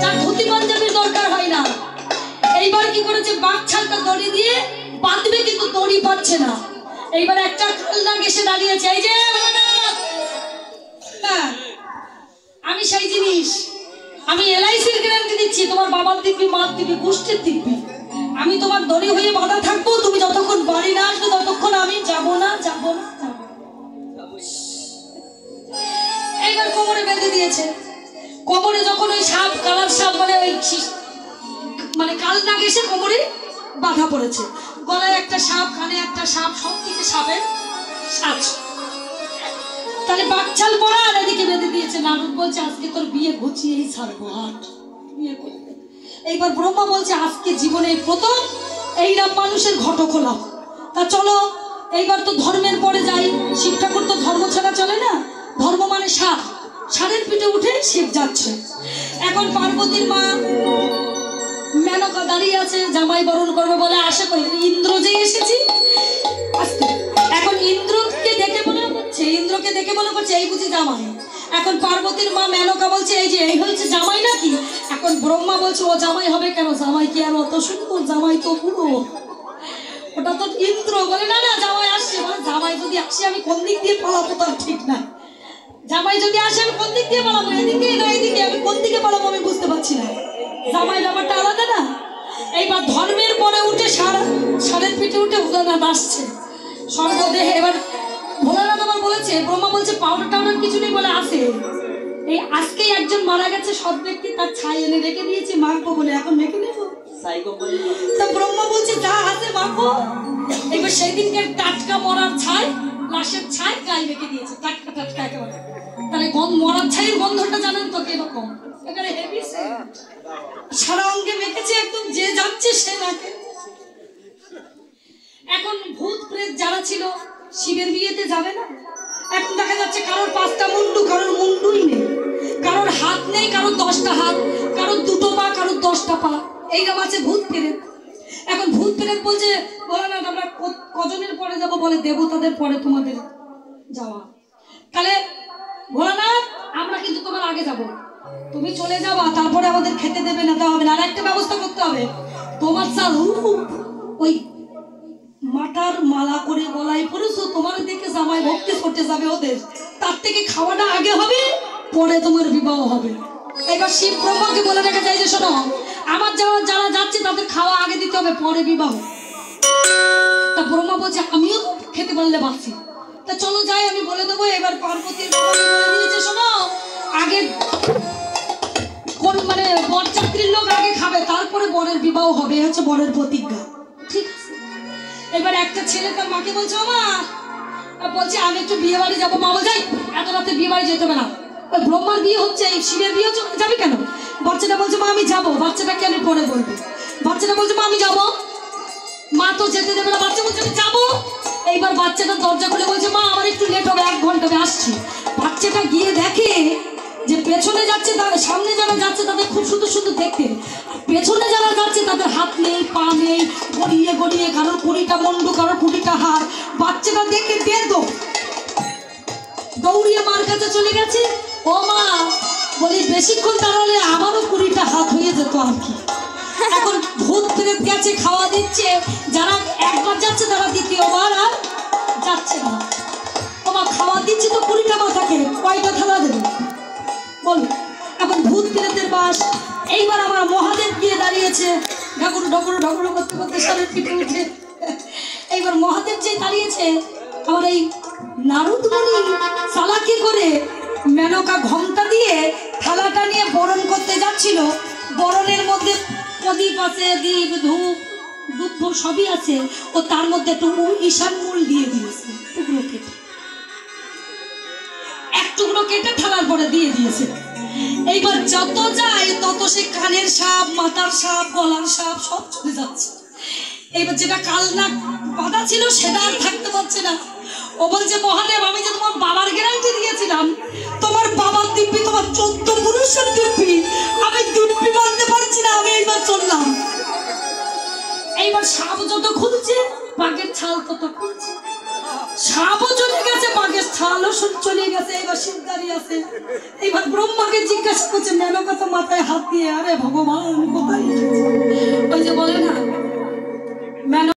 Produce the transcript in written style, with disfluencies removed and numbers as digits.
যার ধুতি পাঞ্জাবির দরকার হয় না। এইবার কি করেছে, বাঘছালটা দড়ি দিয়ে বাঁধবে কিন্তু দড়ি পাচ্ছে না। এইবার একটা কালনাগ এসে দাঁড়িয়েছে, এই যে আমি সেই জিনিস, আমি এলআইসির গ্যারান্টি দিচ্ছি, তোমার বাবার দিব্যি, মার দিব্যি, গোষ্ঠীর দিব্যি, আমি তোমার দড়ি হয়ে বাঁধা থাকবো, তুমি যতক্ষণ বাড়ি না আসবে ততক্ষণ আমি যাবো না, যাবো না, যাবো। এইবার কোমরে বেঁধে দিয়েছে। কোমরে যখন ওই সাপ, কালার সাপ, মানে কালনাগ এসে কোমরে বাঁধা পড়েছে, গলায় একটা সাপ, কানে একটা সাপ, সব দিকে সাপের সাজ। তাহলে বাঘছাল পরা আর এদিকে বেঁধে দিয়েছে। নারদ বলছে আজকে তোর বিয়ে ঘুচিয়েই ছাড়বো, হাট বিয়ে করবে। এইবার ব্রহ্মা বলছে আজকে জীবনে প্রথম এইরকম মানুষের ঘটক হলাম, তা চলো এইবার তো ধর্মের পরে যাই। শিব ঠাকুর তো ধর্ম ছাড়া চলে না, ধর্ম মানে সাপ, ষাঁড়ের পিঠে উঠে শিব যাচ্ছে। এখন পার্বতীর মা মেনকা দাঁড়িয়ে আছে, জামাই বরণ করবে বলে আশা করি ইন্দ্র যে এসেছি আজকে। এখন ইন্দ্রকে দেখে মনে হচ্ছে, ইন্দ্রকে দেখে মনে করছে এই বুঝি জামাই। এখন পার্বতীর মা মেনকা বলছে এই যে এই হয়েছে জামাই নাকি। এখন ব্রহ্মা বলছে ও জামাই হবে কেন, জামাই কি আর অত সুন্দর, জামাই তো পুরো, ওটা তো ইন্দ্র। বলে না না জামাই আসছে। বলে জামাই যদি আসে আমি কোন দিক দিয়ে পালাবো তার ঠিক না, জামাই যদি আসে আমি কোন দিক দিয়ে পালাবো, এদিকে না এদিকে, আমি কোন দিকে পালাবো আমি বুঝতে পারছি না। জামাই ব্যাপারটা আলাদা না। এইবার ধর্মের পরে উঠে ষাঁড়ের পিঠে উঠে ভোলানাথ আসছে সর্বদেহে। এবার ভোলানাথ আবার বলেছে, ব্রহ্মা বলছে পাউডার টাউডার কিছু নেই, বলে আসে এই আজকেই একজন মারা গেছে সৎ ব্যক্তি, তার ছাই এনে রেখে দিয়েছে, মাখবো বলে এখন মেখে নেবো। তা ব্রহ্মা বলছে যা আছে মাখবো। এবার সেই দিনকে টাটকা মরার ছাই, লাশের ছাই গায়ে রেখে দিয়েছে, টাটকা টাটকা একেবারে। তাহলে মরার ছাইয়ের গন্ধটা জানেন তো কিরকম, এখানে হেভি সেন্ট, সারা অঙ্গে মেখেছে একদম, যে যাচ্ছে সে নাকে। এখন ভূত প্রেত যারা ছিল শিবের বিয়েতে যাবে না। এখন দেখা যাচ্ছে কারোর 5টা মুন্ডু, কারোর মুন্ডুই নেই, কারোর হাত নেই, কারোর 10টা হাত, কারোর 2টো পা, কারোর 10টা পা, এইরকম আছে ভূত প্রেত। এখন ভূত প্রেত বলছে বলে না আমরা কজনের পরে যাব, বলে দেবতাদের পরে তোমাদের যাওয়া। তাহলে ভোলানাথ আমরা কিন্তু তোমার আগে যাব, তুমি চলে যাবা, তারপরে আমাদের খেতে দেবে না, দেওয়া হবে না। আর একটা ব্যবস্থা করতে হবে, তোমার যা রূপ, ওই মাথার মালা করে গলায় পরেছো, তোমার দেখে জামাই ভক্তি করতে যাবে ওদের, তার থেকে খাওয়াটা আগে হবে, পরে তোমার বিবাহ হবে। এবার শিব ব্রহ্মাকে বলে রেখে যায় যে শোনো, আমার যারা যাচ্ছে তাদের খাওয়া আগে দিতে হবে, পরে বিবাহ। তা ব্রহ্মা বলছে আমিও খেতে পারলে বাঁচি, তা চলো যাই, আমি বলে দেবো। এবার পার্বতীর দিয়েছে শোনো, আগে কোন মানে বরযাত্রীর লোক আগে খাবে, তারপরে বরের বিবাহ হবে, হচ্ছে বরের প্রতিজ্ঞা, ঠিক আছে। এবার একটা ছেলে তার মাকে বলছে ও মা, বলছে আমি একটু বিয়ে বাড়ি যাবো। মা বলছে এত রাতে বিয়ে বাড়ি যেতে হবে না, ওই ব্রহ্মার বিয়ে হচ্ছে, এই শিবের বিয়ে হচ্ছে, যাবি কেন? বাচ্চাটা বলছে মা আমি যাবো। বাচ্চাটাকে আমি পরে বলবো। বাচ্চাটা বলছে মা আমি যাবো। মা তো যেতে দেবে না, বাচ্চা বলছে আমি যাবো। এইবার বাচ্চাটা দরজা খুলে বলছে মা আমার একটু লেট হবে, 1 ঘন্টা আমি আসছি। বাচ্চাটা গিয়ে দেখে যে পেছনে যাচ্ছে, সামনে যারা যাচ্ছে তাদের খুব সুন্দর সুন্দর দেখতে, আর পেছনে যারা যাচ্ছে তাদের হাত নেই, পা নেই, গড়িয়ে গড়িয়ে, কারোর 20টা মুন্ডু, কারোর 20টা হাত। বাচ্চাটা দেখে বেদো দৌড়িয়ে মার কাছে চলে গেছে। ও মা বলি বেশিক্ষণ দাঁড়ালে আমারও 20টা হাত হয়ে যেত আর কি। এখন ভূত প্রেত গেছে, খাওয়া দিচ্ছে, যারা একবার যাচ্ছে তারা দ্বিতীয়বার আর যাচ্ছে না। ও মা খাওয়া দিচ্ছে তো 20টা মাথাকে, কয়টা থালা দেবে বল? এখন ভূত প্রেতের বাস। এইবার আমার মহাদেব গিয়ে দাঁড়িয়েছে, ঢাকুর ঢকুর ঢকুর করতে করতে সারের পিঠে উঠে। এইবার মহাদেব যে দাঁড়িয়েছে, আমার এই নারদ মুনি চালাকি করে মেনকা ঘন্টা দিয়ে থালাটা নিয়ে বরণ করতে যাচ্ছিল। বরণের মধ্যে প্রদীপ আছে, দীপ ধূপ দুধ সবই আছে, ও তার মধ্যে একটু ঈশান মূল দিয়ে দিয়েছে, টুকরো কেটে, এক টুকরো কেটে থালার পরে দিয়ে দিয়েছে। এইবার যত যায় তত সে কানের সাপ, মাথার সাপ, গলার সাপ সব চলে যাচ্ছে। এইবার যেটা কালনাগ বাঁধা ছিল সেটা আর থাকতে পারছে না। ও বলছে মহাদেব আমি যে তোমার বাবার গ্যারান্টি দিয়েছিলাম, তোমার বাবার দিব্যি, তোমার 14 পুরুষের দিব্যি, আমি দিব্যি বাঁধতে পারছি না, আমি এইবার চললাম। এইবার সাপ যত খুলছে বাঘের ছাল তত খুলছে, সাপও চলে গেছে, বাঘের ছালও চলে গেছে, এবার শিব দাঁড়িয়ে আছে। এবার ব্রহ্মাকে জিজ্ঞাসা করছে, মেনকা তো মাথায় হাত দিয়ে, আরে ভগবান কোথায়?